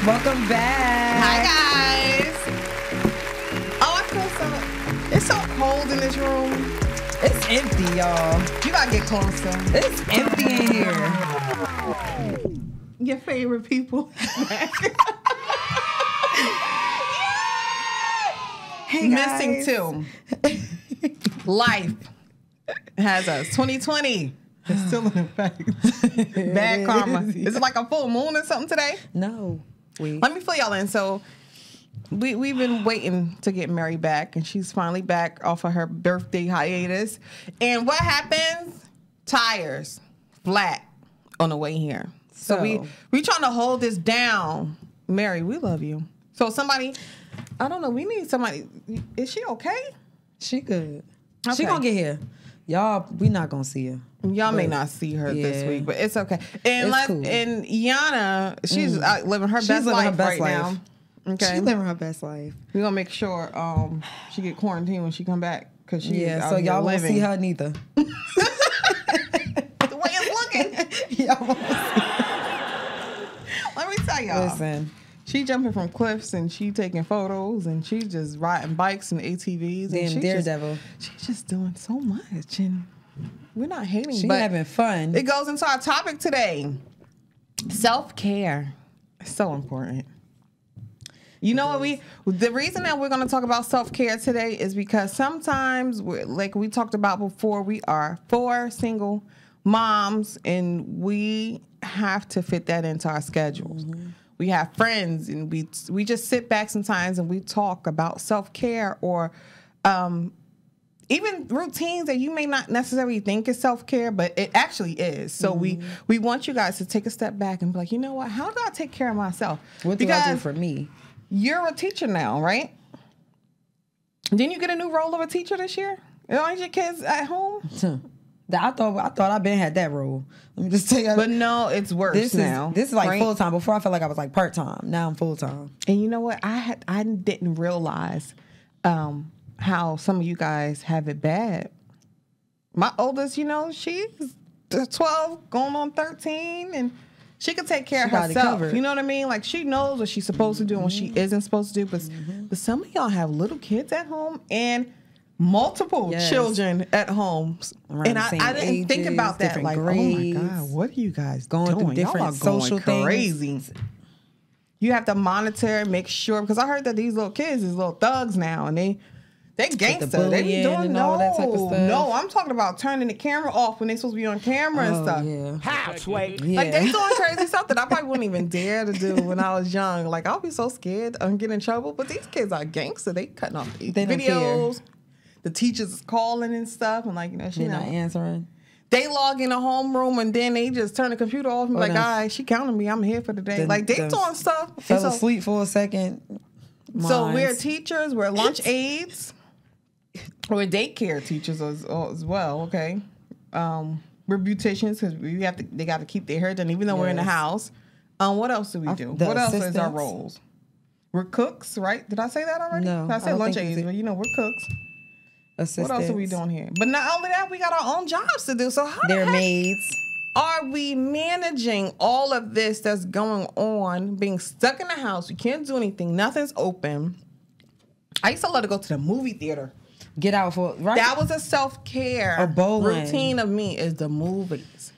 Welcome back. Hi, guys. Oh, I feel so... It's so cold in this room. It's empty, y'all. You gotta get closer. It's empty in here. Your favorite people. Hey, guys. Missing too. Life has us. 2020. It's still in effect. Bad karma. Is it like a full moon or something today? No. Let me fill y'all in. So we've been waiting to get Mary back, and she's finally back off of her birthday hiatus. And what happens? Tires flat on the way here. So we trying to hold this down. Mary, we love you. So somebody, I don't know, we need somebody. Is she okay? She good. Okay. She gonna get here. Y'all, we not gonna see her. Y'all may not see her this week, but it's okay. And cool. And Yana, she's out living her best life now. Okay, she's living her best life. We're gonna make sure she get quarantined when she come back, because she so y'all won't see her neither. The way it's looking, y'all won't see her. Let me tell y'all. Listen. She jumping from cliffs, and she taking photos, and she just riding bikes and ATVs. Damn, and Daredevil. She's just doing so much, and we're not hating. She but having fun. It goes into our topic today. Self-care. It's so important. You know what the reason that we're going to talk about self-care today is because sometimes, like we talked about before, we are 4 single moms, and we have to fit that into our schedules. Mm-hmm. We have friends, and we just sit back sometimes and we talk about self-care, or even routines that you may not necessarily think is self-care, but it actually is. So we want you guys to take a step back and be like, you know what? How do I take care of myself? What do I do for me? You're a teacher now, right? Didn't you get a new role of a teacher this year? Aren't your kids at home? I thought I been had that role. Let me just tell you. But no, it's worse now. This is like full time. Before I felt like I was like part time. Now I'm full time. And you know what? I didn't realize how some of you guys have it bad. My oldest, she's 12, going on 13, and she could take care of herself. You know what I mean? Like, she knows what she's supposed to do and what she isn't supposed to do. But some of y'all have little kids at home and multiple children at home. And I didn't think about that. Like, grades. Oh my God, what are you guys going doing? through different social crazy things. You have to monitor and make sure, because I heard that these little kids is little thugs now, and they gangster. They be doing all that type of stuff. No, I'm talking about turning the camera off when they supposed to be on camera and stuff. Yeah. Like, they doing crazy stuff that I probably wouldn't even dare to do when I was young. Like, I'll be so scared I'm getting in trouble. But these kids are gangster. They cutting off the videos. The teachers is calling and stuff. And like, she's not answering. They log in a homeroom and then they just turn the computer off and be like, all right, she counted me. I'm here for the day. Like, they doing stuff. Fell asleep for a second. So we're teachers. We're lunch aides. We're daycare teachers as well, okay? We're beauticians, because they got to keep their hair done even though we're in the house. What else do we do? What else is our roles? We're cooks, right? Did I say that already? No. I said lunch aides, but we're cooks. Assistants. What else are we doing here? But not only that, we got our own jobs to do. So how they're maids. Are we managing all of this that's going on, being stuck in the house? We can't do anything. Nothing's open. I used to love to go to the movie theater. Get out for That was a self-care routine of me, is the movies.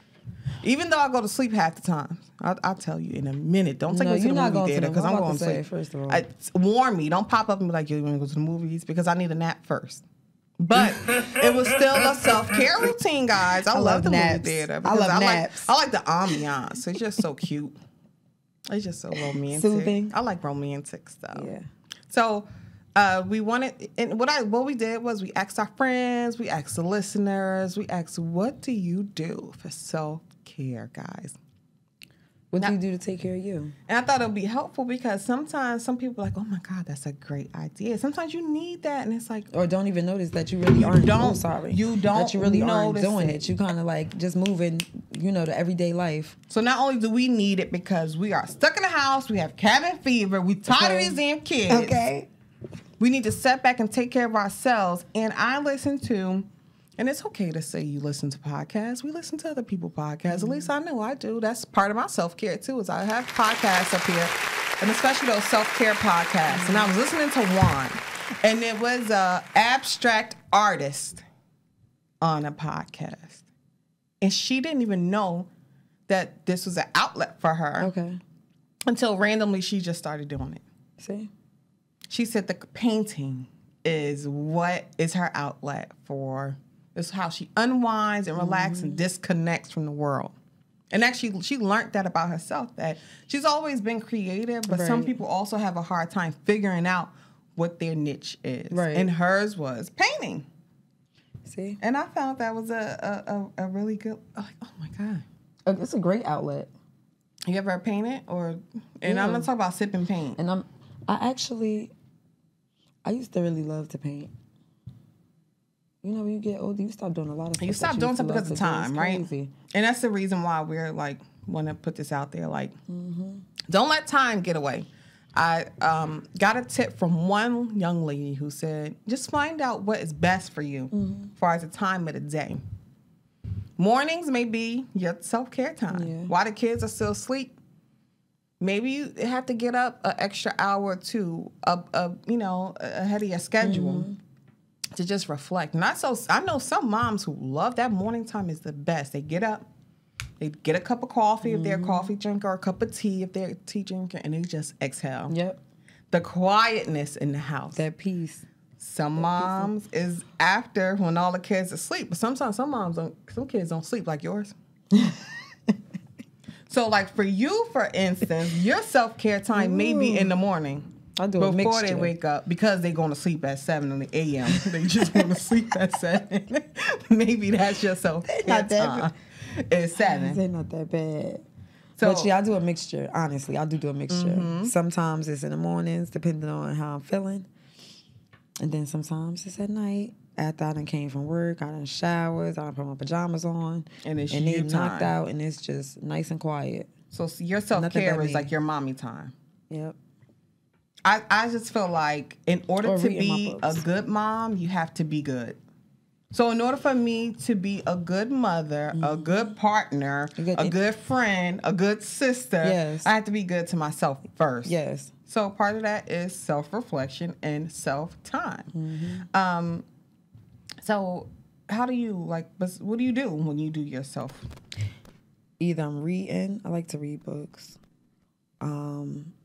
Even though I go to sleep half the time. I'll tell you in a minute. Don't take me to the movie theater, because I'm going to sleep. First of all, warn me. Don't pop up and be like, you want to go to the movies? Because I need a nap first. But it was still a self-care routine, guys. I love the movie theater. I love naps. I like the ambiance. It's just so cute. It's just so romantic. Soothing. I like romantic stuff. Yeah. So we wanted, and what we did was we asked our friends, we asked the listeners, we asked, what do you do for self-care, guys? What do you do to take care of you? And I thought it would be helpful, because sometimes some people are like, oh my God, that's a great idea. Sometimes you need that, and it's like, or don't even notice that you really aren't. You don't that you really aren't doing it. You kind of like just moving, to everyday life. So not only do we need it because we are stuck in the house, we have cabin fever, we tired of these damn kids. Okay. We need to step back and take care of ourselves. And I listen to, and it's okay to say you listen to podcasts. We listen to other people's podcasts. At least I know I do. That's part of my self-care too, is I have podcasts up here and especially those self-care podcasts. And I was listening to one, and it was a abstract artist on a podcast. And she didn't even know that this was an outlet for her. Okay. Until randomly she just started doing it. See? She said the painting is what is her outlet for. It's how she unwinds and relaxes and disconnects from the world. And actually, she learned that about herself, that she's always been creative, but some people also have a hard time figuring out what their niche is. Right. And hers was painting. See? And I found that was a really good, like, oh my God. It's a great outlet. You ever painted? And I'm not talking about sipping paint. And I used to really love to paint. You know, when you get older, you stop doing a lot of stuff. You stop doing stuff because of time, right? And that's the reason why we're like, want to put this out there. Like, don't let time get away. I got a tip from one young lady who said, just find out what is best for you as far as the time of the day. Mornings may be your self-care time. Yeah. While the kids are still asleep, maybe you have to get up an extra hour or two, ahead of your schedule. To just reflect. And I know some moms who love that morning time is the best. They get up, they get a cup of coffee if they're a coffee drinker, or a cup of tea if they're a tea drinker, and they just exhale. Yep. The quietness in the house. That peace. Some moms is after when all the kids are asleep, but sometimes some kids don't sleep like yours. So like for you, for instance, your self-care time may be in the morning. I do a before mixture. They wake up, because they're going to sleep at 7 a.m. They just want to sleep at 7. Maybe that's your self-care time. It's 7. They're not that bad. So, but yeah, I do a mixture. Honestly, I do a mixture. Sometimes it's in the mornings, depending on how I'm feeling. And then sometimes it's at night. After I done came from work, I done showers, I done put my pajamas on. And they knocked out, and it's just nice and quiet. So your self-care is like your mommy time. Yep. I just feel like in order to be a good mom, you have to be good. So in order for me to be a good mother, a good partner, a good friend, a good sister, I have to be good to myself first. Yes. So part of that is self-reflection and self-time. So how do you, what do you do when you do yourself? Either I'm reading. I like to read books.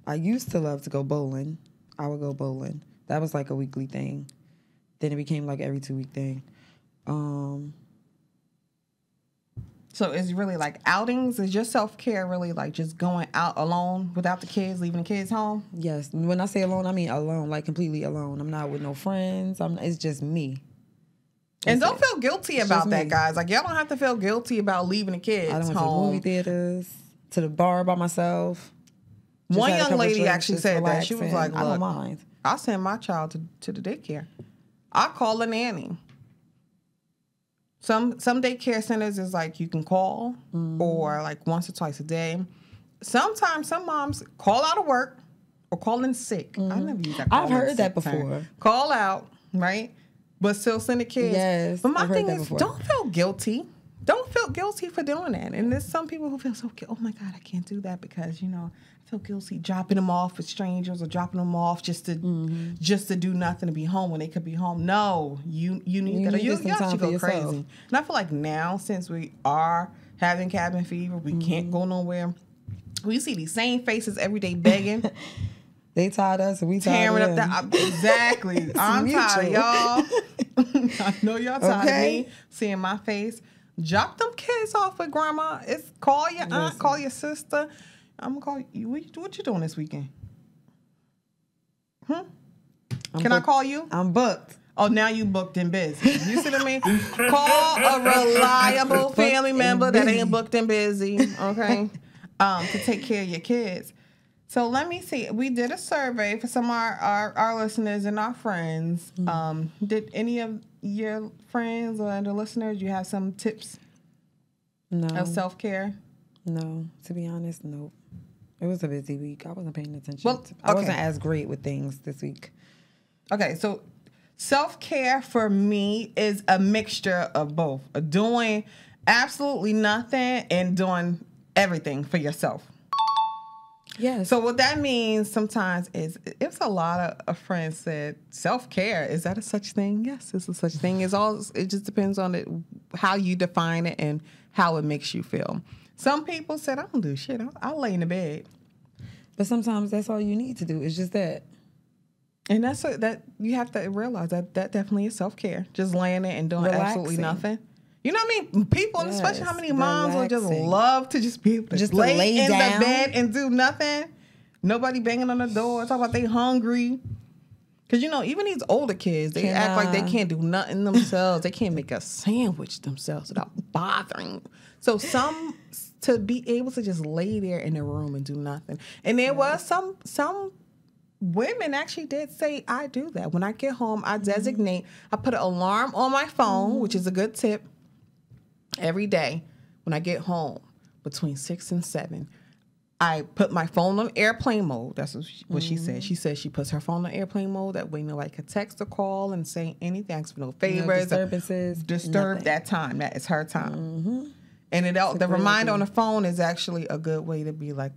I used to love to go bowling. I would go bowling. That was like a weekly thing. Then it became like every 2-week thing. So it's really like outings? Is your self-care really like just going out alone without the kids, leaving the kids home? Yes. When I say alone, I mean alone, like completely alone. I'm not with no friends. It's just me. And don't feel guilty about that, guys. Like, y'all don't have to feel guilty about leaving the kids home. I don't went to the movie theaters, to the bar by myself. One young lady actually said that. She was like, look, I don't mind. I'll send my child to the daycare. I'll call a nanny. Some daycare centers is like you can call or like once or twice a day. Sometimes some moms call out of work or call in sick. I never use that. I've heard that before. Call out, right? But still send the kids. Yes. But my thing is, don't feel guilty. Don't feel guilty for doing that. And there's some people who feel so guilty. Oh my God, I can't do that because, I feel guilty dropping them off with strangers or dropping them off just to do nothing to be home when they could be home. No, you need that. You should go crazy. And I feel like now, since we are having cabin fever, we can't go nowhere. We see these same faces every day begging. They tired us and we tired of them. Exactly. I'm tired of y'all. I know y'all tired of me seeing my face. Drop them kids off with grandma. Call your aunt, call your sister. I'm gonna call you. What you doing this weekend? Can I call you? I'm booked. Oh, now you booked and busy. You see what I mean? Call a reliable family member that ain't booked and busy, okay? To take care of your kids. So let me see. We did a survey for some of our listeners and our friends. Did any of your friends or the listeners, you have some tips of self-care? No. To be honest, nope. It was a busy week. I wasn't paying attention. I wasn't as great with things this week. Okay, so self-care for me is a mixture of both. Doing absolutely nothing and doing everything for yourself. Yeah. So what that means sometimes is, it's a lot of friends said, self-care, is that a such thing? Yes, it's a such thing. It just depends on how you define it and how it makes you feel. Some people said, I don't do shit. I'll lay in the bed. But sometimes that's all you need to do. It's just that. And that you have to realize that definitely is self-care. Just laying there and doing absolutely nothing. You know what I mean? People, yes, especially how many moms would just love to just be able to just lay in down. The bed and do nothing. Nobody banging on the door. Talk about they hungry. Because, even these older kids, they act like they can't do nothing themselves. They can't make a sandwich themselves without bothering. So to be able to just lay there in the room and do nothing. And there was some women actually did say, I do that. When I get home, I designate, I put an alarm on my phone, which is a good tip. Every day when I get home between 6 and 7, I put my phone on airplane mode. That's what she said. She said she puts her phone on airplane mode. That way nobody could text or call and say anything. Ask for no favors. No disturbances. Disturb that time. That is her time. And the reminder on the phone is actually a good way to be like,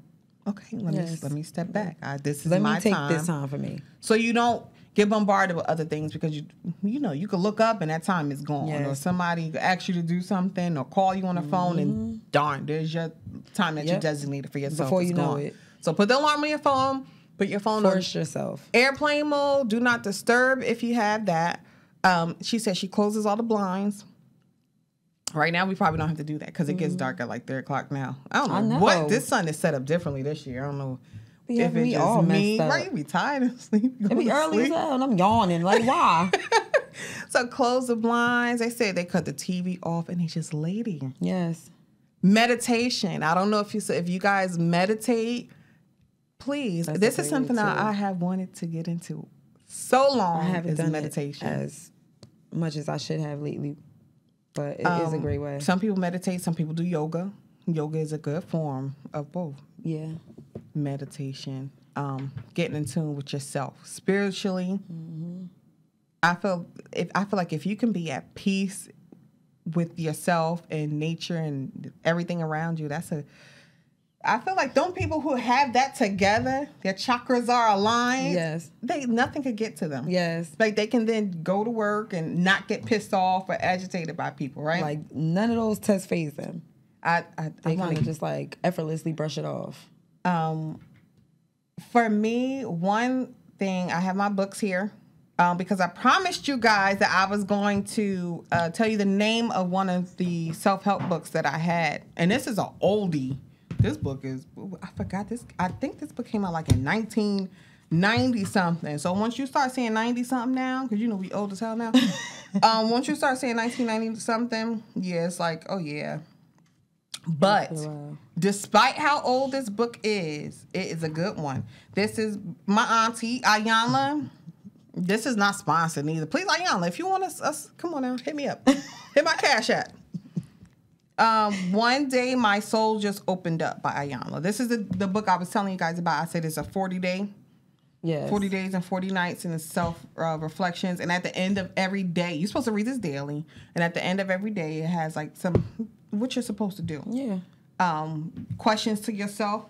okay, let me step back. This is my time. Let me take this time for me. So you don't get bombarded with other things, because you could look up and that time is gone. Yes. Or somebody ask you to do something or call you on the phone and darn, there's your time that you designated for yourself. Before you know it. So put the alarm on your phone. Put your phone Force yourself. Airplane mode. Do not disturb if you have that. She said she closes all the blinds. Right now, we probably don't have to do that because it gets dark at like 3 o'clock now. I don't know what this sun is set up differently this year. I don't know. If it's just all me, right? You be tired and sleep. It be early as hell, and I'm yawning. Like, why? So close the blinds. They said they cut the TV off and they just lay there. Yes. Meditation. I don't know if you guys meditate. Please, this is something I have wanted to get into so long. I haven't done meditation as much as I should have lately, but it is a great way. Some people meditate. Some people do yoga. Yoga is a good form of both. Yeah. Meditation, getting in tune with yourself spiritually. I feel like if you can be at peace with yourself and nature and everything around you, I feel like those people who have that together, their chakras are aligned. Yes, nothing could get to them. Yes, like they can then go to work and not get pissed off or agitated by people. Right, like none of those tests phase them. They kind of just like effortlessly brush it off. For me, one thing, I have my books here because I promised you guys that I was going to tell you the name of one of the self-help books that I had. And this is an oldie. This book is, I forgot this. I think this book came out like in 1990 something. So once you start saying 90 something now, because we old as hell now. Once you start saying 1990 something, yeah, it's like, oh yeah. But despite how old this book is, it is a good one. This is my auntie, Ayanla. This is not sponsored either. Please, Ayanla, if you want us, come on now, hit me up. Hit my cash app. One Day My Soul Just Opened Up by Ayanla. This is the book I was telling you guys about. I said it's a 40-day. Yes. 40 days and 40 nights and it's self-reflections. And at the end of every day, you're supposed to read this daily. And at the end of every day, it has like what you're supposed to do. Yeah. Questions to yourself,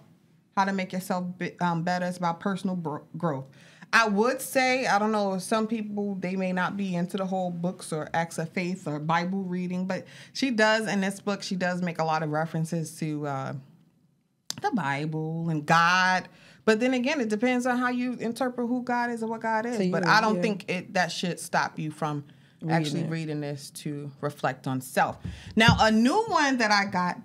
how to make yourself better. It's about personal growth. I would say, I don't know, some people, they may not be into the whole books or acts of faith or Bible reading, but she does, in this book, she does make a lot of references to the Bible and God. But then again, it depends on how you interpret who God is and what God is. But I don't think that should stop you from actually reading this to reflect on self. Now, a new one that I got,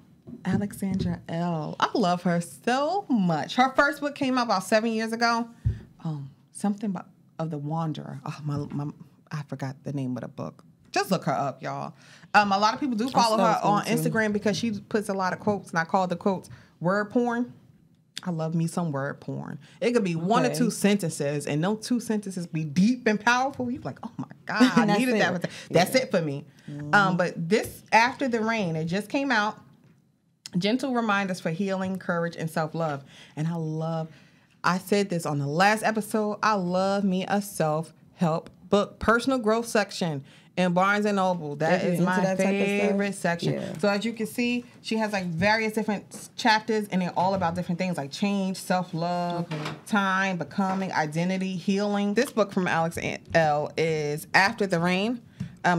Alexandra L. I love her so much. Her first book came out about 7 years ago. Something of the Wanderer. Oh, I forgot the name of the book. Just look her up, y'all. A lot of people do follow her on Instagram because she puts a lot of quotes, and I call the quotes word porn. I love me some word porn. It could be one or two sentences, and those 2 sentences be deep and powerful. You're like, oh my God, I needed that. That's it for me. But this, After the Rain, it just came out. Gentle reminders for healing, courage, and self-love. And I said this on the last episode, I love me a self-help book, personal growth section. in Barnes and Noble. That If you're is into my that type of favorite stuff, section. yeah. So as you can see, she has like various different chapters, and they're all about different things like change, self-love, time, becoming, identity, healing. This book from Alex L. is After the Rain.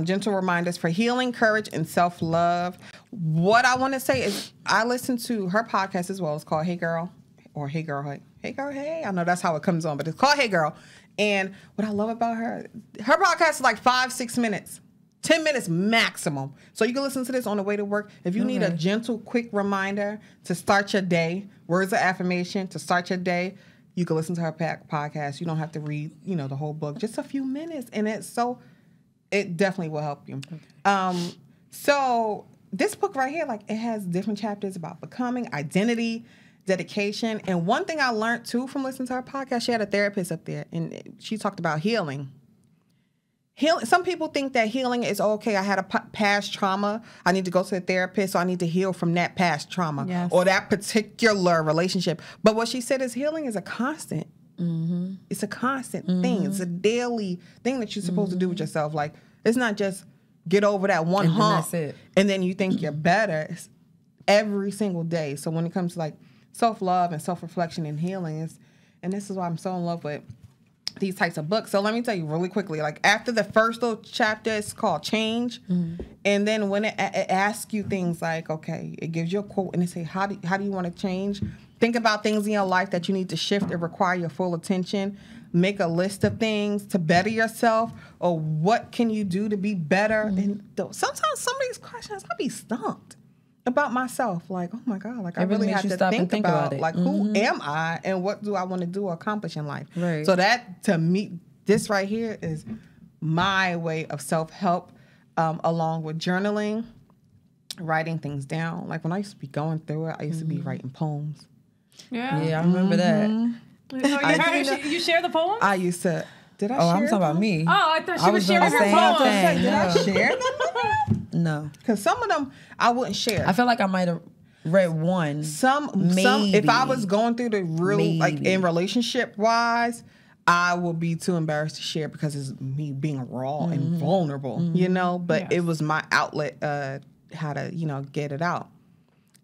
Gentle reminders for healing, courage, and self-love. What I want to say is I listen to her podcast as well. It's called Hey Girl, or Hey Girl, Hey. Hey Girl, Hey. I know that's how it comes on, but it's called Hey Girl. And what I love about her podcast is like 5-6 minutes, 10 minutes maximum. So you can listen to this on the way to work. If you need a gentle, quick reminder to start your day, words of affirmation to start your day, you can listen to her podcast. You don't have to read, the whole book. Just a few minutes, and it definitely will help you. Okay. So this book right here, like, it has different chapters about becoming, identity, dedication. And one thing I learned too from listening to her podcast, she had a therapist up there, and she talked about healing. Some people think that healing is, okay, I had a past trauma, I need to go to a therapist, so I need to heal from that past trauma or that particular relationship. But what she said is healing is a constant. Mm-hmm. It's a constant thing. It's a daily thing that you're supposed to do with yourself. Like, it's not just get over that one hump and then you think you're better. It's every single day. So when it comes to like self-love and self-reflection and healing, and this is why I'm so in love with these types of books. So let me tell you really quickly, like, after the first little chapter, it's called Change. Mm-hmm. And then when it asks you things like, okay, it gives you a quote and it say, how do you want to change? Think about things in your life that you need to shift and require your full attention. Make a list of things to better yourself, or what can you do to be better? Mm-hmm. And sometimes some of these questions, I be stumped about myself. Like, oh my God, like, I really have to think about it. Like, who am I and what do I want to do or accomplish in life? Right. So that, to me, this right here is my way of self-help, along with journaling, writing things down. Like, when I used to be going through it, I used to be writing poems. Yeah, I remember that. So you share the poems? I used to. Did I share I'm talking about me. Oh, I thought she was sharing her poems. Did I share them? No. Because some of them I wouldn't share. I feel like I might have read one. Some, if I was going through the real, like, in relationship wise, I would be too embarrassed to share because it's me being raw and vulnerable, but it was my outlet, how to, get it out.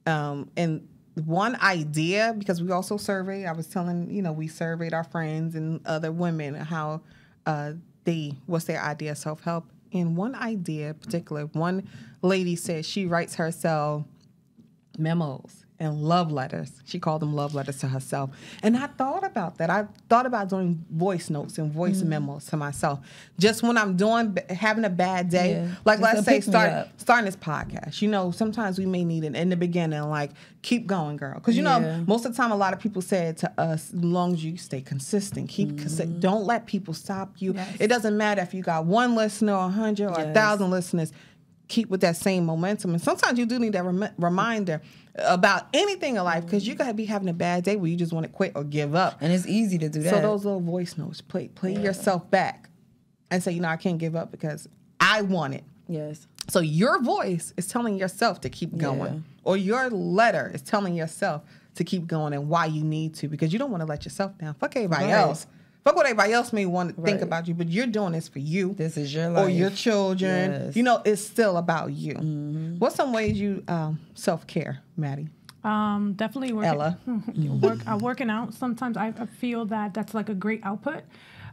And one idea, because we also surveyed, I was telling, we surveyed our friends and other women how what's their idea of self-help. And one idea in particular, one lady said she writes herself memos and love letters. She called them love letters to herself. And I thought about that. I thought about doing voice notes and voice memos to myself. Just when I'm having a bad day. Yeah. Like, let's say starting this podcast. Sometimes we may need it in the beginning, like, keep going, girl. Because, most of the time a lot of people said to us, as long as you stay consistent, keep consistent. Don't let people stop you. Yes. It doesn't matter if you got one listener or 100 or 1,000 listeners. Keep with that same momentum. And sometimes you do need that reminder about anything in life, because you could be having a bad day where you just want to quit or give up. And it's easy to do that. So those little voice notes, play yourself back and say, I can't give up because I want it. Yes. So your voice is telling yourself to keep going, or your letter is telling yourself to keep going and why you need to, because you don't want to let yourself down. Fuck everybody else. Fuck what everybody else may want to think about you, but you're doing this for you. This is your life. Or your children. Yes. It's still about you. Mm-hmm. What's some ways you self-care, Maddie? Definitely working. Ella. Working out. Sometimes I feel that that's like a great output.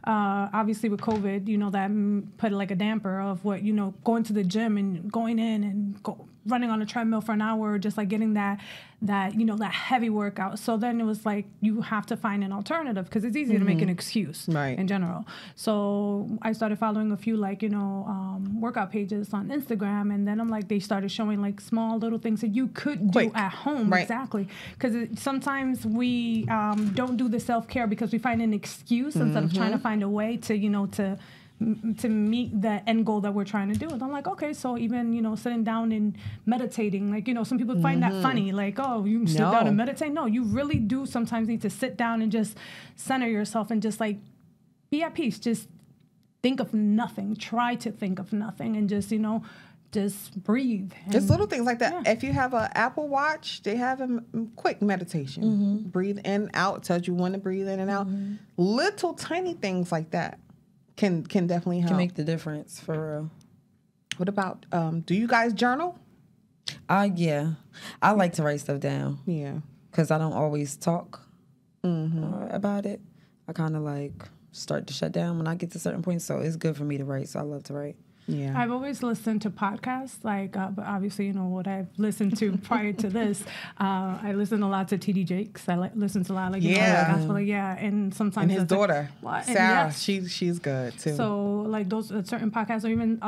Obviously with COVID, that put like a damper of what, going to the gym and going in and running on a treadmill for an hour, just like getting that heavy workout. So then it was like, you have to find an alternative, because it's easy to make an excuse in general. So I started following a few workout pages on Instagram, and then I'm like, they started showing like small little things that you could do at home. Right. Exactly. Because sometimes we don't do the self-care because we find an excuse instead of trying to find a way to meet the end goal that we're trying to do. And I'm like, okay, so even, sitting down and meditating, like, some people find that funny, like, oh, you sit down and meditate. No, you really do sometimes need to sit down and just center yourself and just like be at peace. Just think of nothing. Try to think of nothing and just, just breathe. Just little things like that. Yeah. If you have an Apple Watch, they have a quick meditation. Breathe in, out, tells you when to breathe in and out. Little tiny things like that can definitely help. Can make the difference, for real. What about, do you guys journal? Yeah. I like to write stuff down. Yeah. Because I don't always talk about it. I kind of like start to shut down when I get to certain points. So it's good for me to write. So I love to write. Yeah. I've always listened to podcasts, like, but obviously, you know, what I've listened to prior to this. I listen a lot to T.D. Jakes. I listen to a lot, like, you know, like gospel, and sometimes. And his daughter, like, Sarah, yes. she's good, too. So, like, those certain podcasts, or even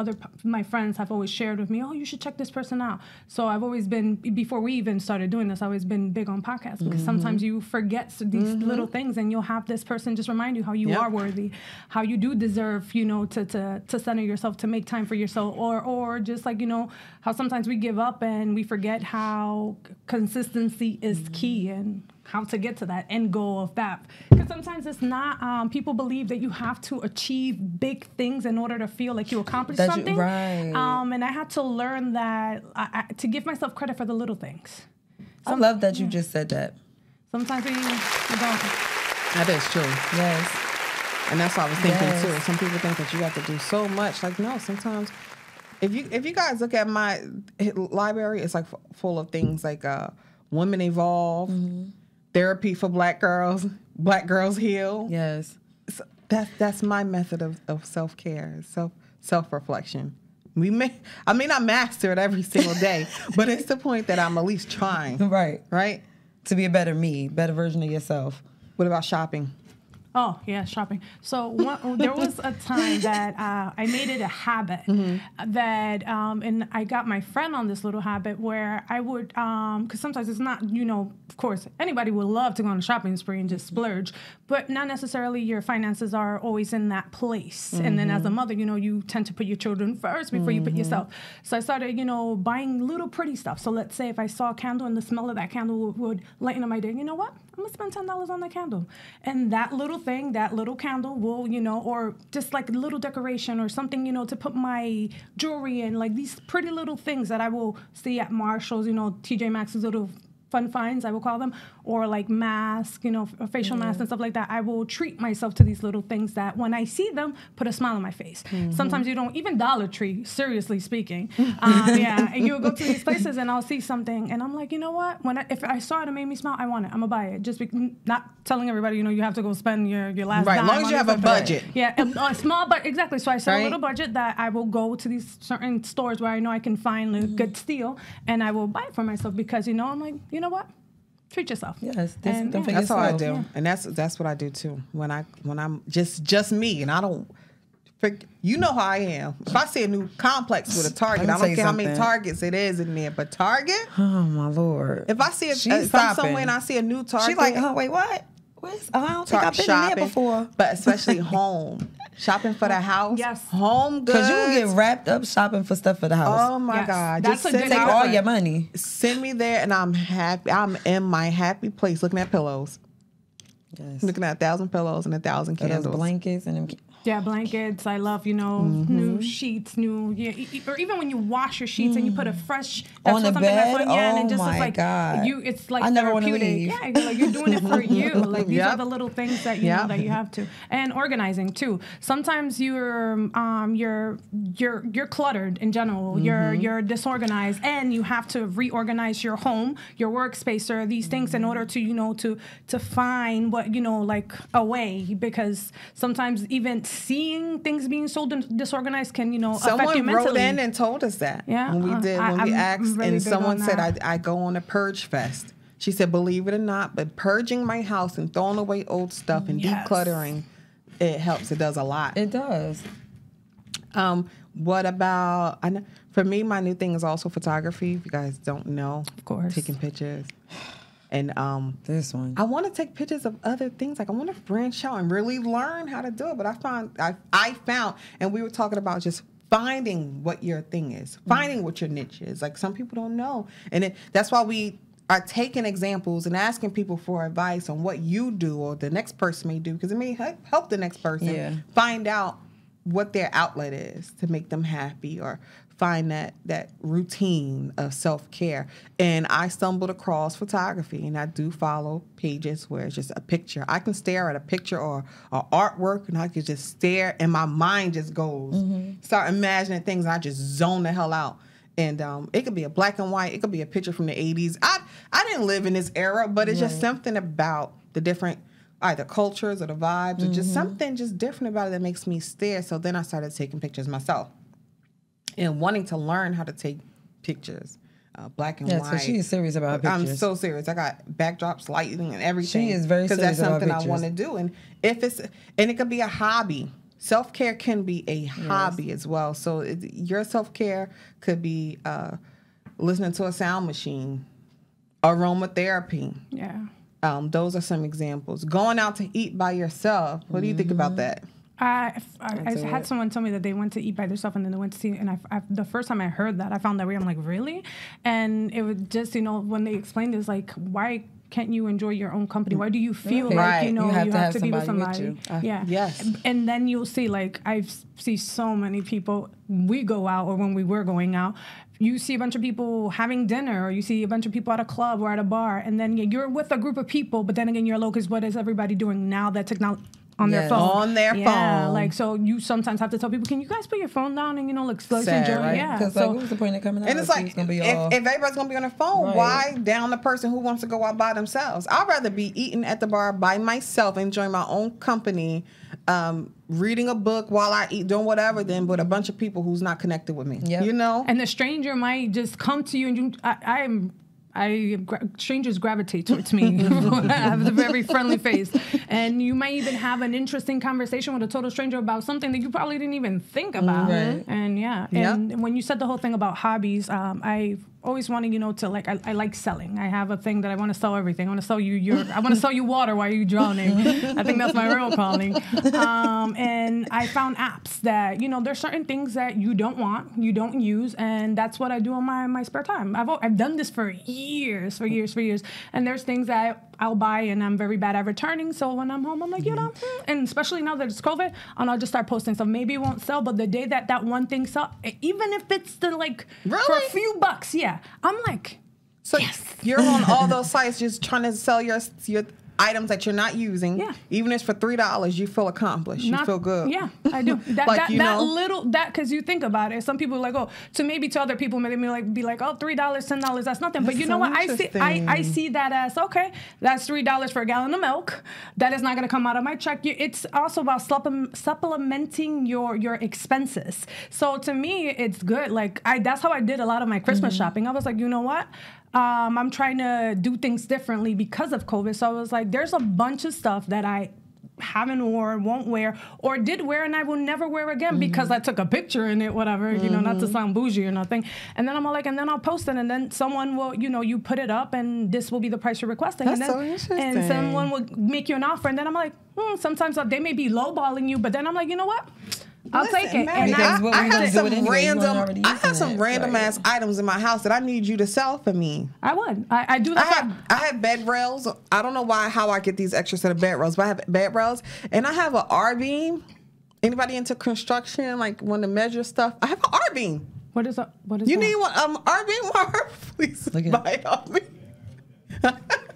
my friends have always shared with me, oh, you should check this person out. So I've always been, before we even started doing this, I've always been big on podcasts, because sometimes you forget these little things, and you'll have this person just remind you how you are worthy, how you do deserve, you know, to center yourself, to make time for yourself, or just like, you know, how sometimes we give up and we forget how consistency is key, and how to get to that end goal of that. Because sometimes it's not, people believe that you have to achieve big things in order to feel like you accomplished something. Right. And I had to learn that, to give myself credit for the little things. I love that you just said that. Sometimes we don't. That is true. Yes. And that's what I was thinking too. Some people think that you have to do so much. Like, no, sometimes if you guys look at my library, it's like full of things like Women Evolve, Therapy for Black Girls Heal. Yes. So that's my method of self-care, self-reflection. I may not master it every single day, but it's the point that I'm at least trying. Right? To be a better me, better version of yourself. What about shopping? Oh, yeah, shopping. So there was a time that I made it a habit that, and I got my friend on this little habit where I would, because sometimes it's not, you know, of course, anybody would love to go on a shopping spree and just splurge, but not necessarily your finances are always in that place. And then as a mother, you know, you tend to put your children first before you put yourself. So I started, you know, buying little pretty stuff. So let's say if I saw a candle and the smell of that candle would lighten up my day, you know what? I'm going to spend $10 on that candle. And that little thing, that little candle will, you know, or just like a little decoration or something, you know, to put my jewelry in, like these pretty little things that I will see at Marshall's, you know, TJ Maxx's little fun finds, I will call them, or like masks, you know, facial masks and stuff like that. I will treat myself to these little things that when I see them, put a smile on my face. Sometimes you don't, even Dollar Tree, seriously speaking. And you'll go to these places and I'll see something and I'm like, you know what? If I saw it and made me smile, I want it. I'm gonna buy it. Just not telling everybody, you know, you have to go spend your last dime. Right, as long as you have a budget. Yeah, a small, but exactly. So I set a little budget that I will go to these certain stores where I know I can find a good steal and I will buy it for myself because, you know, I'm like, you know what? Treat yourself. Yes, that's how I do, and that's what I do too. When I'm just me, and I don't. You know how I am. If I see a new complex with a Target, I don't care how many Targets it is in there, but Target. Oh my Lord! If I see if I'm somewhere and I see a new Target, she's like, oh wait, what? I don't think I've been in there before. But especially home. Shopping for the house. Yes. Home goods. Because you can get wrapped up shopping for stuff for the house. Oh my God. That's just take all your money. Send me there and I'm happy. I'm in my happy place looking at pillows. Yes. Looking at 1,000 pillows and 1,000 candles. Those blankets and them. Yeah, blankets. I love, you know, new sheets, or even when you wash your sheets and you put a fresh on the bed. and just my it's like God. it's like I never want to leave. Yeah, you're doing it for you. Like these are the little things that you know that you have to. And organizing too. Sometimes you're cluttered in general. You're disorganized, and you have to reorganize your home, your workspace, or these things in order to, you know, to find what, you know, like a way, because sometimes even seeing things being so disorganized can, you know, affect you mentally. Someone wrote in and told us that when we asked, really and someone said I go on a purge fest. She said, believe it or not, but purging my house and throwing away old stuff and decluttering, it helps. It does a lot. It does. What about, for me, my new thing is also photography. If you guys don't know, of course, taking pictures. And this one, I want to take pictures of other things. Like I want to branch out and really learn how to do it. But I found, and we were talking about just finding what your thing is, finding what your niche is. Like some people don't know, and that's why we are taking examples and asking people for advice on what you do or the next person may do, because it may help the next person find out what their outlet is to make them happy, or find that routine of self-care. And I stumbled across photography, and I do follow pages where it's just a picture. I can stare at a picture or artwork, and I can just stare, and my mind just goes, start imagining things, and I just zone the hell out. And it could be a black and white. It could be a picture from the 80s. I didn't live in this era, but it's just something about the different either cultures or the vibes or just something just different about it that makes me stare. So then I started taking pictures myself and wanting to learn how to take pictures, black and white. So she is serious about pictures. I'm so serious. I got backdrops, lighting, and everything. She is very serious about pictures. Because that's something I want to do. And it could be a hobby. Self-care can be a hobby as well. So your self-care could be listening to a sound machine, aromatherapy. Yeah. Those are some examples. Going out to eat by yourself. What do you think about that? I had someone tell me that they went to eat by themselves and then they went to see, and the first time I heard that, I found that weird. I'm like, really? And it was just, when they explained this, like, why can't you enjoy your own company? Why do you feel like, you have to be with somebody? Yeah. Yes. And then you'll see, like, I see so many people, we go out, or when we were going out, you see a bunch of people having dinner, or you see a bunch of people at a club or at a bar, and then you're with a group of people, but then again, you're alone, because what is everybody doing now that technology? On their phone. On their phone. Like, so you sometimes have to tell people, can you guys put your phone down and, let's enjoy? Right? Yeah. Because, what was the point of coming out? And it's like, if everybody's going to be on their phone, why down the person who wants to go out by themselves? I'd rather be eating at the bar by myself, enjoying my own company, reading a book while I eat, doing whatever, than with a bunch of people who's not connected with me. Yep. And the stranger might just come to you, and strangers gravitate towards me. I have a very friendly face, and you might even have an interesting conversation with a total stranger about something that you probably didn't even think about. Right. And when you said the whole thing about hobbies, I always wanted, to like, I like selling. I have a thing that I want to sell everything. I want to sell you I want to sell you water while you're drowning. I think that's my real calling. And I found apps that, there's certain things that you don't want, you don't use, and that's what I do on my spare time. I've done this for years. And there's things that I'll buy and I'm very bad at returning. So when I'm home, I'm like, and especially now that it's COVID, and I'll just start posting stuff. Maybe it won't sell, but the day that one thing sells, even if it's for a few bucks, I'm like, so yes. You're on all those sites just trying to sell your items that you're not using. Yeah. Even if it's for $3, you feel accomplished. You feel good. Yeah, I do. Because you think about it, some people are like, to other people, maybe be like, $3, $10, that's nothing. But you know what? I see that as, okay, that's $3 for a gallon of milk. That is not going to come out of my check. It's also about supplementing your expenses. So to me, it's good. Like, that's how I did a lot of my Christmas shopping. I was like, you know what? I'm trying to do things differently because of COVID. So I was like, there's a bunch of stuff that I haven't worn, won't wear, or did wear and I will never wear again because I took a picture in it, whatever, not to sound bougie or nothing. And then I'm all like, and then I'll post it, and then someone will, you put it up and this will be the price you're requesting. That's and then, so interesting. And someone will make you an offer, and then I'm like, sometimes they may be lowballing you, but then I'm like, you know what? I'll take it. And I have some random ass items in my house that I need you to sell for me. I would. I do that. I have bed rails. I don't know how I get these extra set of bed rails, but I have bed rails, and I have an R-beam. Anybody into construction, like want to measure stuff? I have an R-beam. What is that? You need one? R-beam, Marv? Please buy it off me.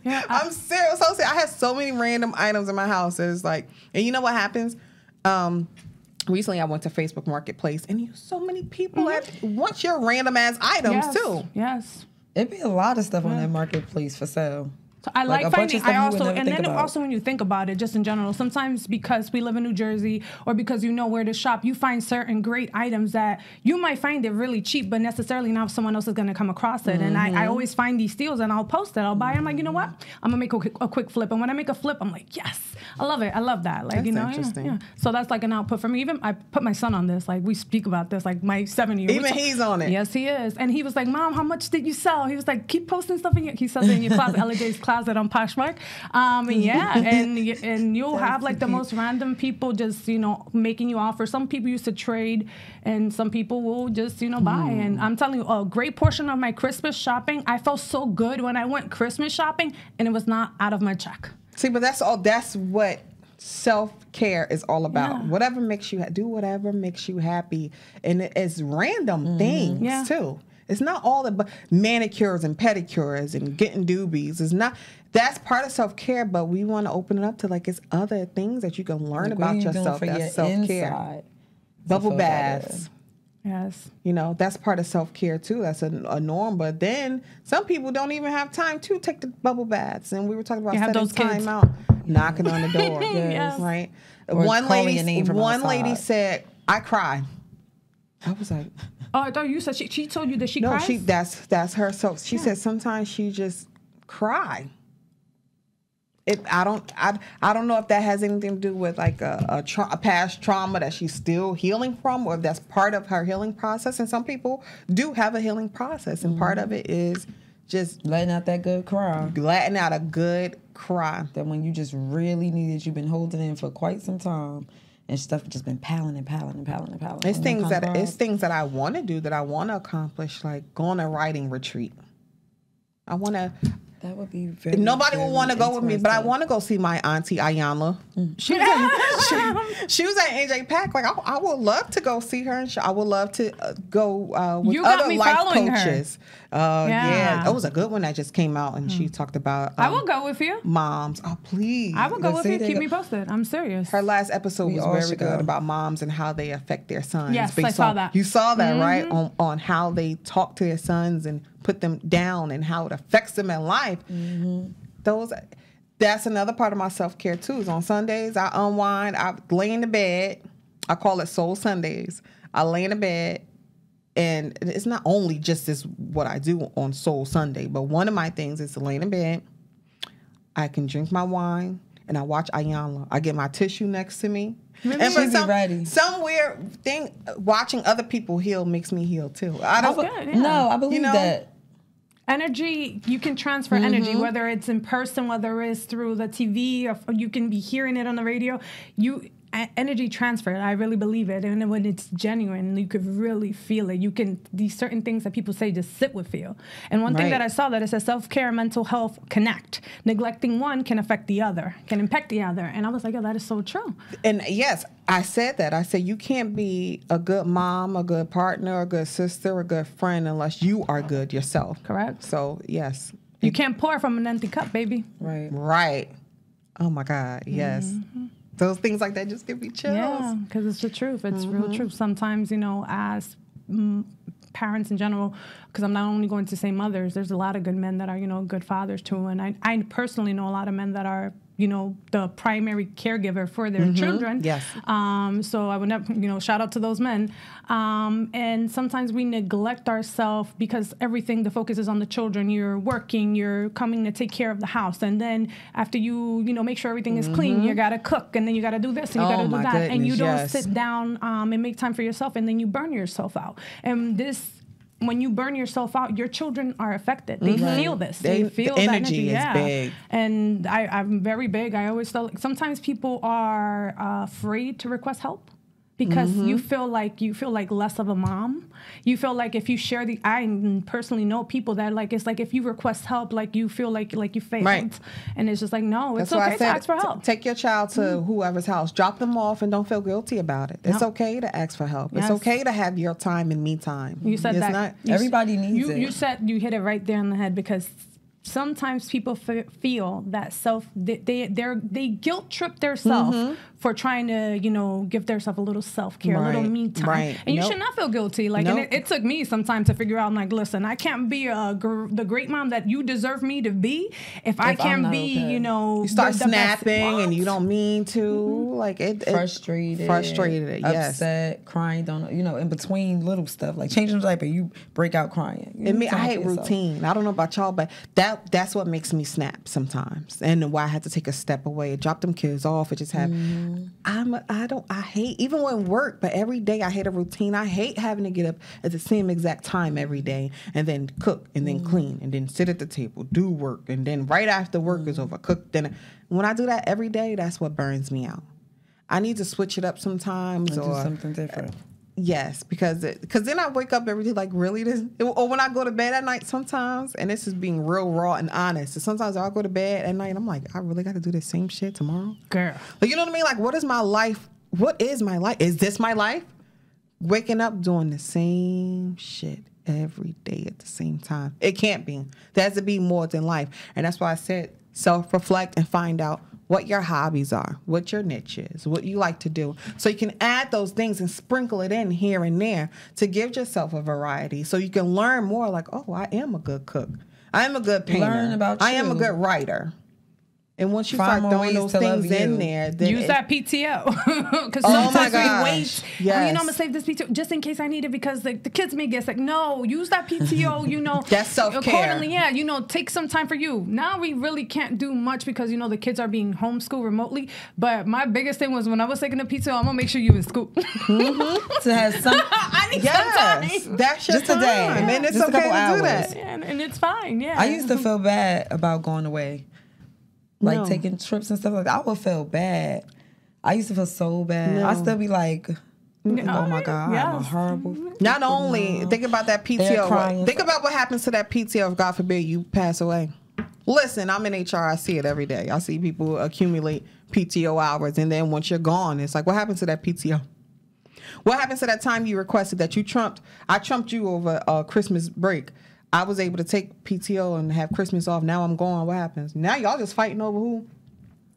Yeah, I'm serious. I have so many random items in my house. It's like, and you know what happens? Recently, I went to Facebook Marketplace, and so many people want your random ass items too. Yes, it'd be a lot of stuff on that Marketplace for sale. So I like finding. Also when you think about it, just in general, sometimes because we live in New Jersey or because you know where to shop, you find certain great items that you might find it really cheap, but necessarily not someone else is going to come across it. And I always find these steals, and I'll post it. I'll buy it. I'm like, you know what? I'm gonna make a quick flip. And when I make a flip, I'm like, yes, I love it. I love that. Like, that's interesting. Yeah. So that's like an output for me. Even I put my son on this. Like, we speak about this. Like my 7-year-old. Even he's on it. Yes, he is. And he was like, Mom, how much did you sell? He was like, keep posting stuff he sells it in your closet, LJ's closet on Poshmark. And you'll have like the most random people just, making you offer. Some people used to trade, and some people will just, buy. And I'm telling you, a great portion of my Christmas shopping, I felt so good when I went Christmas shopping, and it was not out of my check. See, but that's what self-care is all about. Yeah. Whatever makes you do whatever makes you happy, and it's random things too. It's not all about manicures and pedicures and getting doobies. It's not. That's part of self-care, but we want to open it up to like it's other things that you can learn about yourself. That's self-care. Bubble baths. Yes. You know, that's part of self-care too. That's a norm. But then some people don't even have time to take the bubble baths. And we were talking about setting time out, knocking on the door. Yes. Right? Or one lady said, I cry. I was like, oh, I thought you said she told you that she cries? No, that's her. So she said sometimes she just cry. I don't know if that has anything to do with like a past trauma that she's still healing from, or if that's part of her healing process. And some people do have a healing process, and part of it is just letting out that good cry. Letting out a good cry. That when you just really needed, you've been holding in for quite some time, and stuff just been piling. It's things that I want to do, that I want to accomplish, like go on a writing retreat. I want to. That would be very. Nobody will want to go with me, but I want to go see my auntie Ayanla. She was at AJ Pack. Like I would love to go see her, and I would love to go with other life coaches. Yeah, it was a good one that just came out, and she talked about. I will go with you, moms. Oh please, I will go with you. Keep me posted. I'm serious. Her last episode was very good about moms and how they affect their sons. Yes, I saw that. You saw that, right? On how they talk to their sons and put them down and how it affects them in life. That's another part of my self-care too. Is on Sundays I unwind. I lay in the bed. I call it Soul Sundays. I lay in the bed, and it's not only just this what I do on Soul Sunday, but one of my things is to lay in bed. I can drink my wine and I watch Ayanla. I get my tissue next to me. Really? And for some weird thing, watching other people heal makes me heal too. I believe that. Energy, you can transfer energy, whether it's in person, whether it's through the TV, or you can be hearing it on the radio. Energy transfer, I really believe it. And when it's genuine, you could really feel it. These certain things that people say just sit with you. And one thing that I saw that it says self-care and mental health connect. Neglecting one can affect the other, can impact the other. And I was like, oh, that is so true. And yes, I said that. I said, you can't be a good mom, a good partner, a good sister, a good friend unless you are good yourself. Correct. So, yes. You can't pour from an empty cup, baby. Right. Oh, my God. Yes. Those things like that just give me chills. Yeah, because it's the truth. It's real truth. Sometimes, as parents in general, because I'm not only going to say mothers, there's a lot of good men that are, good fathers too. And I personally know a lot of men that are, the primary caregiver for their children. Yes. So I would never, shout out to those men. And sometimes we neglect ourselves because the focus is on the children. You're working, you're coming to take care of the house. And then after you make sure everything is clean, you got to cook, and then you got to do this and you got to do that. Goodness, and you don't sit down and make time for yourself, and then you burn yourself out. And when you burn yourself out, your children are affected. They feel this. They feel the that energy is big. And I'm very big. I always feel like sometimes people are afraid to request help because you feel like less of a mom. You feel like if you share I personally know people that it's like if you request help, you feel like you failed. Right. And it's just like, no, it's okay to ask for help. Take your child to whoever's house, drop them off, and don't feel guilty about it. It's okay to ask for help. Yes. It's okay to have your time and me time. You said that. Everybody needs it. You said you hit it right there on the head, because sometimes people feel that they guilt trip themselves for trying to give themselves a little self-care, a little me time. Right. And you should not feel guilty. And it took me some time to figure out, listen, I can't be the great mom that you deserve me to be if I can't be, you start snapping and you don't mean to. Frustrated, upset, crying, in between little stuff, like changing the diaper, you break out crying. I hate routine. I don't know about y'all, but that's what makes me snap sometimes, and why I had to take a step away, drop them kids off, and just have. I hate, even when work, but every day I hate a routine. I hate having to get up at the same exact time every day and then cook and then clean and then sit at the table, do work, and then right after work is over, cook dinner. When I do that every day, that's what burns me out. I need to switch it up sometimes, or do something different. Yes, because then I wake up every day like, really? Or when I go to bed at night sometimes, and this is being real raw and honest, and sometimes I'll go to bed at night and I'm like, I really got to do the same shit tomorrow? Girl. Like, you know what I mean? Like, what is my life? What is my life? Is this my life? Waking up doing the same shit every day at the same time. It can't be. There has to be more than life. And that's why I said self-reflect and find out what your hobbies are, what your niche is, what you like to do. So you can add those things and sprinkle it in here and there to give yourself a variety so you can learn more like, oh, I am a good cook. I am a good painter. Learn about I am a you. good writer. And once you Find start more throwing ways those to love things in you. there, then Use that PTO. Because Oh my sometimes we gosh. wait. Yes. Oh, I'm going to save this PTO just in case I need it because the kids may get sick. No, use that PTO, That's self-care. Accordingly, yeah, take some time for you. Now we really can't do much because, the kids are being homeschooled remotely. But my biggest thing was when I was taking the PTO, I'm going to make sure you in school. To have some, I need yes, some time. that's your Just a day. time. And it's Just a okay couple to hours. do that. Yeah, and it's fine, yeah. I used to feel bad about going away. Like No. taking trips and stuff like that. I would feel bad. I used to feel so bad. No. I still be like, oh my God, I'm a Yes. horrible. Not only, think about that They're PTO. crying. Think about what happens to that PTO if, God forbid, you pass away. Listen, I'm in HR. I see it every day. I see people accumulate PTO hours. And then once you're gone, it's like, what happens to that PTO? What happens to that time you requested that you trumped? I trumped you over Christmas break. I was able to take PTO and have Christmas off. Now I'm gone. What happens? Now y'all just fighting over who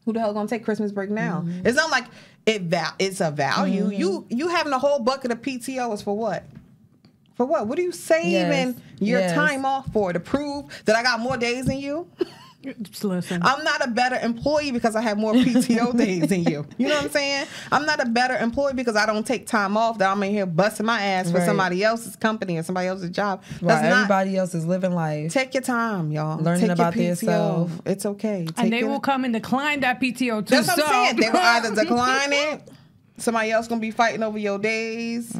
the hell gonna take Christmas break now? Mm-hmm. It's not like it's a value. Mm-hmm. You having a whole bucket of PTO is for what? For what? What are you saving your time off for? To prove that I got more days than you? Just listen. I'm not a better employee because I have more PTO days than you. You know what I'm saying? I'm not a better employee because I don't take time off, that I'm in here busting my ass for Right. somebody else's company or somebody else's job. Right, That's not. everybody else is living life. Take your time, y'all. Learning Take about your PTO. yourself. It's okay. Take And they your- will come and decline that PTO too. That's what so. I'm saying. They will either decline it. Somebody else gonna be fighting over your days.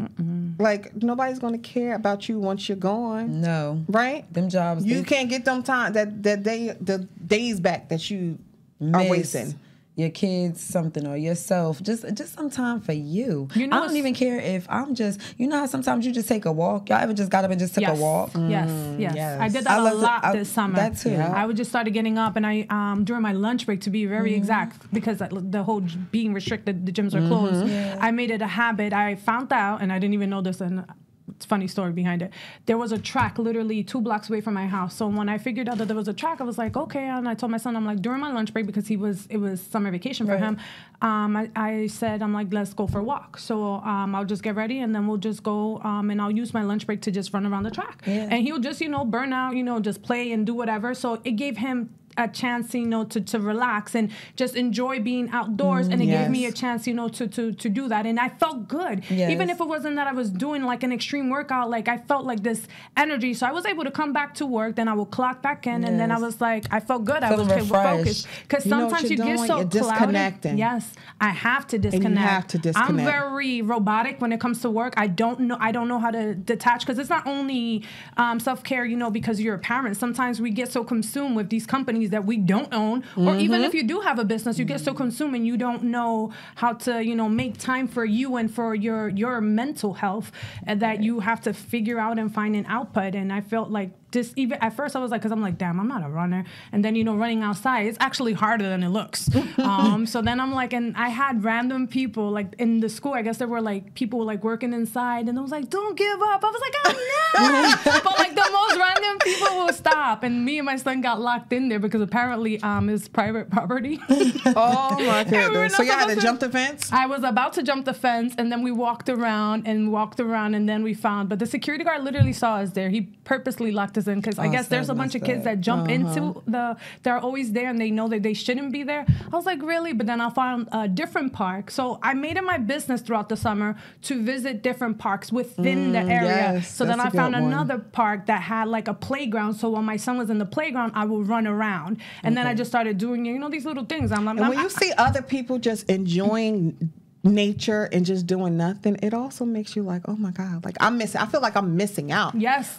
Like nobody's gonna care about you once you're gone, No, right? them jobs. You can't get them time the days back that you are miss wasting. your kids something or yourself. Just some time for you. You know I don't even care if I'm just. You know how sometimes you just take a walk. Y'all ever just got up and just took a walk? Yes. yes. I did that I a love lot to- this summer. that too. Yeah. I would just started getting up, and I during my lunch break, to be very exact, because the whole being restricted, the gyms are closed. Yeah. I made it a habit. I found out, and I didn't even know this, and it's a funny story behind it. There was a track literally 2 blocks away from my house. So when I figured out that there was a track, I was like, okay. And I told my son, I'm like, during my lunch break, because it was summer vacation for Right. him. I said, I'm like, let's go for a walk. So I'll just get ready and then we'll just go and I'll use my lunch break to just run around the track. Yeah. And he'll just, burn out, just play and do whatever. So it gave him a chance, to relax and just enjoy being outdoors. And it gave me a chance, to do that. And I felt good. Yes. Even if it wasn't that I was doing like an extreme workout, like I felt like this energy. So I was able to come back to work, then I would clock back in, and then I Yes. was like, I felt good. I Feeling was okay, refreshed. focused. Because You know what sometimes you you're get doing? so You're clouded. disconnecting. Yes, I have to disconnect. have to disconnect. I'm very robotic when it comes to work. I don't know how to detach, because it's not only self-care, because you're a parent. Sometimes we get so consumed with these companies that we don't own, or even if you do have a business, you get so consumed and you don't know how to, make time for you and for your mental health, and that you have to figure out and find an output. And I felt like just even at first I was like, because I'm like, damn, I'm not a runner. And then, running outside, it's actually harder than it looks. So then I'm like, and I had random people like in the school, I guess there were like people like working inside, and I was like, don't give up. I was like, oh no. But like the most random people will stop. And me and my son got locked in there because apparently it's private property. Oh my we were goodness! not So y'all had to supposed jump the fence? I was about to jump the fence, and then we walked around, and then we found. But the security guard literally saw us there. He purposely locked us in because I Oh, guess there's so a bunch of messed kids up. that jump into they're always there, and they know that they shouldn't be there. I was like, really? But then I found a different park. So I made it my business throughout the summer to visit different parks within the area. yes, So then that's I a found good one. another park that had like a playground. So when my son was in the playground, I would run around. And then I just started doing, these little things. I'm like, And when you see other people just enjoying nature and just doing nothing, it also makes you like, oh my God, like I feel like I'm missing out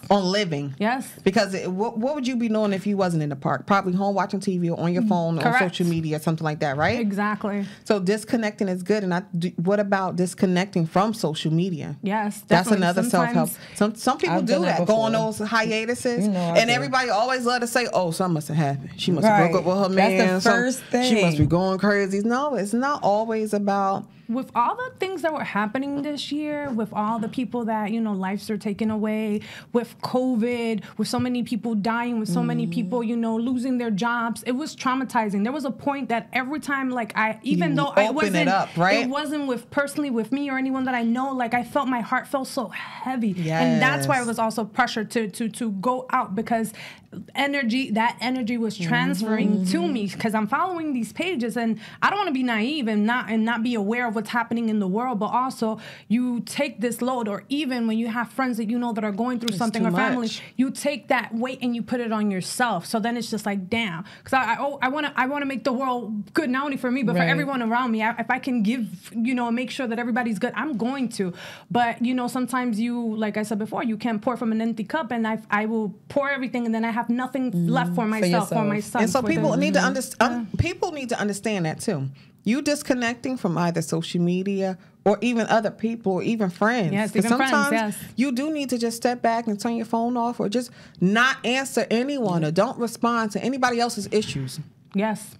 on living. Yes. Because what would you be doing if you wasn't in the park? Probably home watching TV or on your phone or on social media or something like that, right? Exactly. So disconnecting is good. And what about disconnecting from social media? Yes, that's another self-help. Some people do that, go on those hiatuses, and everybody always love to say, oh, something must have happened. She must have broke up with her man. That's the first thing. She must be going crazy. No, it's not always about... With all the things that were happening this year, with all the people that, lives are taken away, with COVID, with so many people dying, with so many people, losing their jobs, it was traumatizing. There was a point that every time, like, it wasn't personally with me or anyone that I know, like, I felt my heart felt so heavy. Yes. And that's why it was also pressure to go out, because that energy was transferring to me, because I'm following these pages and I don't want to be naive and not be aware of what's happening in the world, but also you take this load, or even when you have friends that that are going through something, or family, you take that weight and you put it on yourself. So then it's just like, damn, because I want to make the world good, not only for me but for everyone around me. If I can give, make sure that everybody's good, I'm going to. But sometimes you, like I said before, you can't pour from an empty cup, and I will pour everything, and then I have nothing left for myself, for my son. And so people need to understand. People need to understand that too. You disconnecting from either social media or even other people or even friends. Yes, even sometimes you do need to just step back and turn your phone off, or just not answer anyone, or don't respond to anybody else's issues. Yes.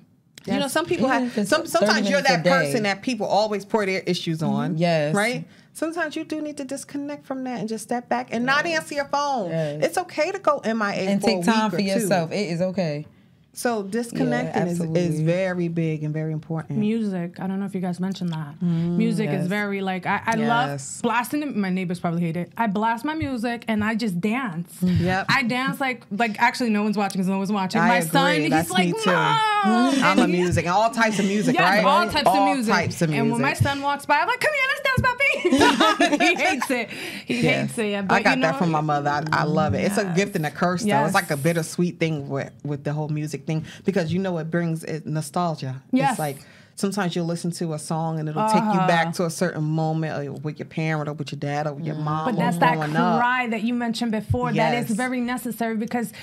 Some people sometimes you're that person that people always pour their issues on. Yes. Right? Sometimes you do need to disconnect from that and just step back and not answer your phone. Yes. It's okay to go MIA and for take time for yourself. It is okay. So disconnecting is very big and very important. Music. I don't know if you guys mentioned that. Music is very, like, I love blasting. My neighbors probably hate it. I blast my music and I just dance. Yep. I dance like actually no one's watching because no one's watching. My son, he's like, Mom! I'm a music, and all types of music, right? all types of music. And when my son walks by, I'm like, come here, let's dance, puppy. He hates it. He hates it. But I got that from my mother. I love it. It's a gift and a curse, though. It's like a bittersweet thing with the whole music thing, because it brings nostalgia. Yes. It's like sometimes you'll listen to a song and it'll take you back to a certain moment, or with your parent or with your dad or with your mom. But that's that cry that you mentioned before. That is very necessary, because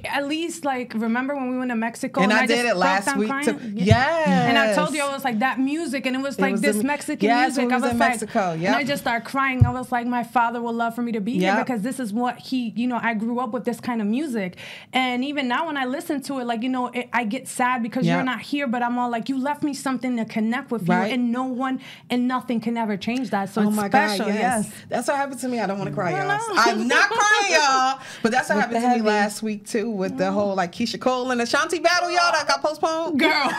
at least, like, remember when we went to Mexico and I did it last week too. Yes. And I told you, I was like, that music, and it was like this Mexican music. I was in like, Mexico. And I just started crying. I was like, my father would love for me to be here, because this is what I grew up with this kind of music. And even now when I listen to it, like, I get sad because you're not here, but I'm all like, you left me something to connect with you, and no one and nothing can ever change that. So it's special. God, yes. That's what happened to me. I don't want to cry, y'all. I'm not crying, y'all. But that's what happened to me last week too, with the whole like Keisha Cole and Ashanti battle, y'all, that got postponed. Girl.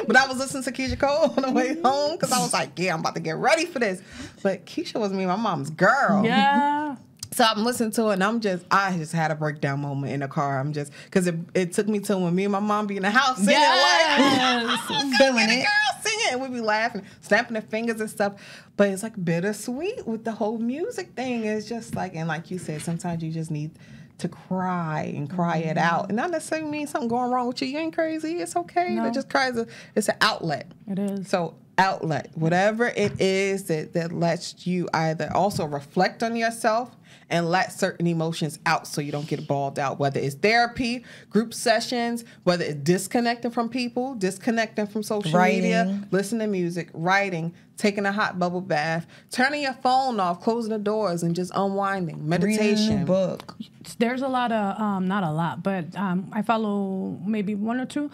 But I was listening to Keisha Cole on the way home, because I was like, yeah, I'm about to get ready for this. But Keisha was me and my mom's girl. Yeah. So I'm listening to it, and I just had a breakdown moment in the car. Because it took me to when me and my mom be in the house singing, like, feeling it. Girl, singing, and we be laughing, snapping their fingers and stuff. But it's like bittersweet with the whole music thing. It's just like, and like you said, sometimes you just need to cry and cry it out. And not necessarily mean something going wrong with you. You ain't crazy. It's okay. No. To just cry. It's an outlet. It is. So outlet, whatever it is that lets you either also reflect on yourself and let certain emotions out so you don't get balled out, whether it's therapy, group sessions, whether it's disconnecting from people, disconnecting from social media, listening to music, writing, taking a hot bubble bath, turning your phone off, closing the doors, and just unwinding, meditation. Reading a book. There's a lot of, not a lot, but I follow maybe one or two.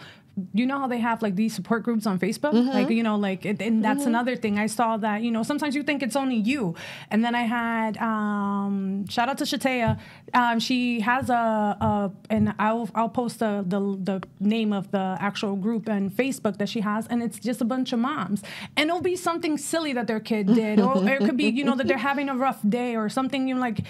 You know how they have like these support groups on Facebook? Like, and that's another thing. I saw that, sometimes you think it's only you. And then I had, shout out to Shatea. She has and I'll post the name of the actual group on Facebook that she has. And it's just a bunch of moms. And it'll be something silly that their kid did. Or it could be, that they're having a rough day or something. You're like,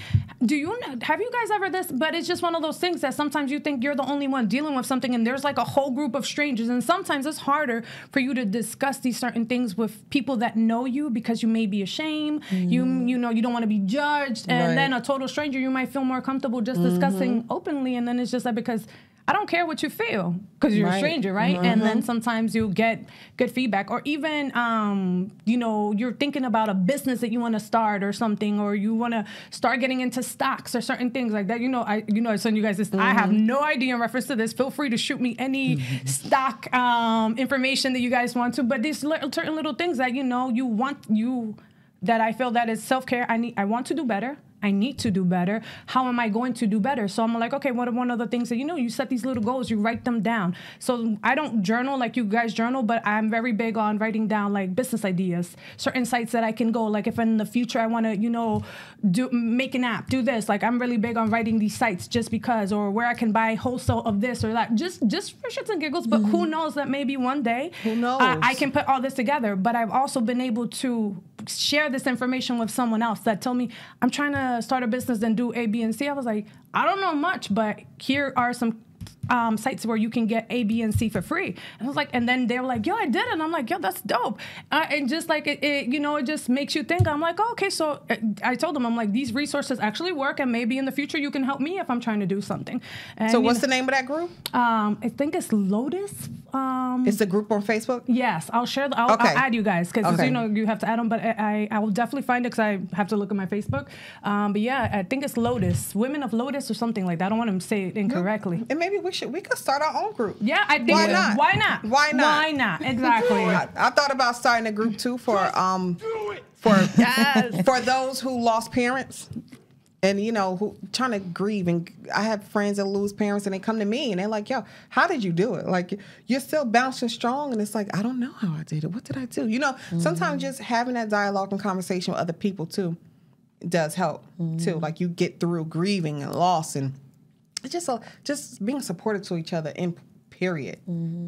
have you guys ever this? But it's just one of those things that sometimes you think you're the only one dealing with something, and there's like a whole group of strangers, and sometimes it's harder for you to discuss these certain things with people that know you, because you may be ashamed, you don't want to be judged, and then a total stranger, you might feel more comfortable just discussing openly. And then it's just like, because I don't care what you feel because you're a stranger, right? And then sometimes you get good feedback, or even, you know, you're thinking about a business that you want to start or something, or you want to start getting into stocks or certain things like that. I send you guys this. I have no idea in reference to this. Feel free to shoot me any stock information that you guys want to, but these certain little things that, that I feel that is self-care. I want to do better. I need to do better. How am I going to do better? So I'm like, okay, what are one of the things that, you set these little goals, you write them down. So I don't journal like you guys journal, but I'm very big on writing down like business ideas, certain sites that I can go. Like if in the future I want to, make an app, do this. Like I'm really big on writing these sites just because, or where I can buy wholesale of this or that, just for shits and giggles. But who knows that maybe one day, I can put all this together. But I've also been able to share this information with someone else that told me, I'm trying to start a business and do A, B, and C. I was like, I don't know much, but here are some sites where you can get A, B, and C for free. And I was like, and then they were like, yo, I did it. And I'm like, yo, that's dope. And just like it just makes you think. I'm like, oh, okay. So I told them, I'm like, these resources actually work, and maybe in the future you can help me if I'm trying to do something. And, so what's the name of that group? I think it's Lotus. It's the group on Facebook? Yes, I'll share. I'll add you guys because you have to add them. But I will definitely find it because I have to look at my Facebook. But yeah, I think it's Lotus, Women of Lotus or something like that. I don't want to say it incorrectly. And maybe we could start our own group. Yeah, I think Why not? Why not? Why not? Why not? Exactly. I thought about starting a group too for those who lost parents. And, who trying to grieve. And I have friends that lose parents, and they come to me, and they're like, yo, how did you do it? Like, you're still bouncing strong. And it's like, I don't know how I did it. What did I do? Sometimes just having that dialogue and conversation with other people, too, does help, too. Like, you get through grieving and loss. And it's just being supportive to each other in period.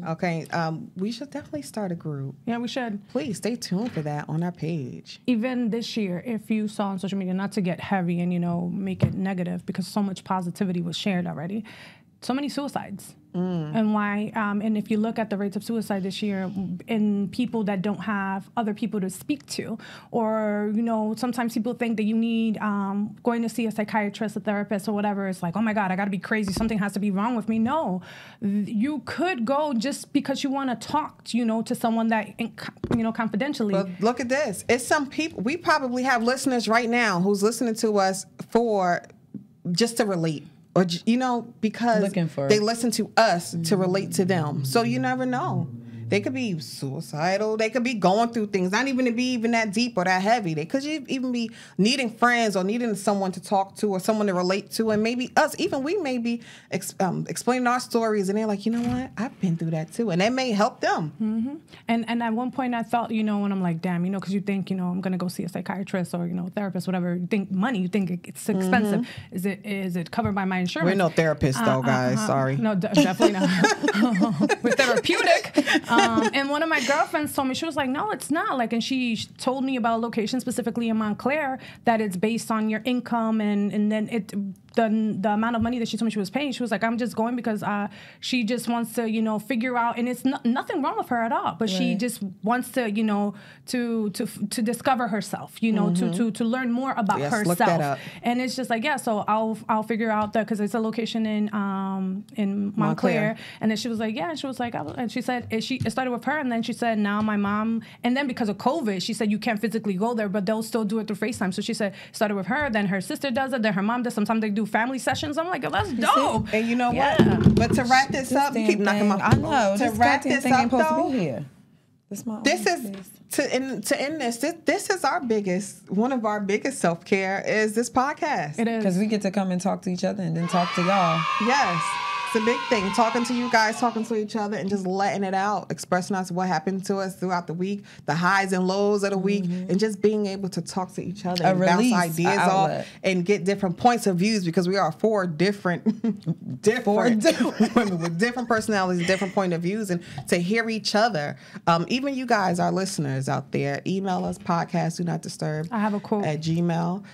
Okay. We should definitely start a group. Yeah, we should. Please stay tuned for that on our page. Even this year, if you saw on social media, not to get heavy and, make it negative, because so much positivity was shared already. So many suicides. And why? And if you look at the rates of suicide this year in people that don't have other people to speak to, or, sometimes people think that you need going to see a psychiatrist, a therapist, or whatever. It's like, oh my God, I got to be crazy. Something has to be wrong with me. No, you could go just because you want to talk, to someone that, confidentially. But look at this. It's some people, we probably have listeners right now who's listening to us for just to relate. Or, because they listen to us to relate to them. So you never know. They could be suicidal. They could be going through things, not even to be even that deep or that heavy. They could even be needing friends or needing someone to talk to or someone to relate to. And maybe us, even we may be explaining our stories. And they're like, you know what? I've been through that too. And that may help them. And at one point I thought, when I'm like, damn, because you think, I'm going to go see a psychiatrist or, therapist, whatever. You think money, you think it's expensive. Is it covered by my insurance? We're no therapists though, guys. Sorry. No, definitely not. We're therapeutic. And one of my girlfriends told me, she was like, no, it's not. Like, and she told me about a location specifically in Montclair that it's based on your income, and then the amount of money that she told me she was paying. She was like, I'm just going because she just wants to, figure out, and it's nothing wrong with her at all, but she just wants to, to discover herself, to learn more about herself. Look that up. And it's just like, yeah, so I'll figure out that, because it's a location in Montclair. And then she was like, yeah, and she was like, and she said it started with her, and then she said, now my mom, and then because of COVID, she said you can't physically go there, but they'll still do it through FaceTime. So she said started with her, then her sister does it, then her mom does. Sometimes they do family sessions. I'm like, oh, that's dope. And you know what? But to wrap this up, you keep knocking my. I know. To wrap this up, though, this is to end this. This is one of our biggest self-care is this podcast. It is, because we get to come and talk to each other and then talk to y'all. Yes. It's a big thing. Talking to you guys, talking to each other, and just letting it out, expressing us what happened to us throughout the week, the highs and lows of the week, and just being able to talk to each other and bounce ideas off and get different points of views, because we are four different women with different personalities, different point of views, and to hear each other. Even you guys, our listeners out there, email us podcast do not disturb. I have a quote at Gmail.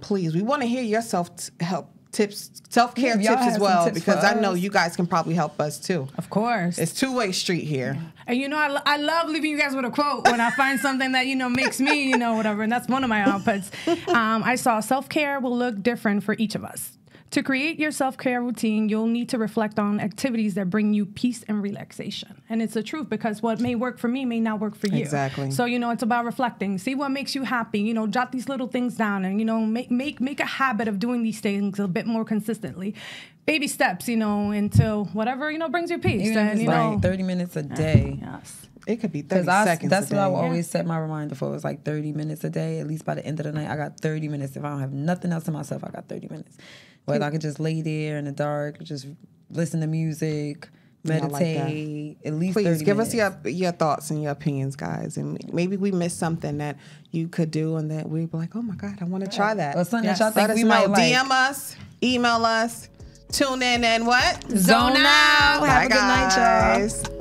Please, we want to hear your self-care tips as well, because I know you guys can probably help us too. Of course. It's two-way street here. And I love leaving you guys with a quote when I find something that, makes me, whatever. And that's one of my outputs. I saw self-care will look different for each of us. To create your self-care routine, you'll need to reflect on activities that bring you peace and relaxation. And it's the truth, because what may work for me may not work for you. Exactly. So, it's about reflecting. See what makes you happy. Jot these little things down and, make a habit of doing these things a bit more consistently. Baby steps, until whatever, brings you peace. Even if it's like 30 minutes a day. Yes. It could be 30 seconds That's a what day. I would always set my reminder for. It was like 30 minutes a day. At least by the end of the night, I got 30 minutes. If I don't have nothing else to myself, I got 30 minutes. Whether I could just lay there in the dark, just listen to music, meditate, at least 30 minutes. Please give us your thoughts and your opinions, guys. And maybe we missed something that you could do and that we'd be like, oh my God, I want to try that. Or something that y'all think we might like. DM us, email us, tune in and what? Zone out. Have a good night, y'all.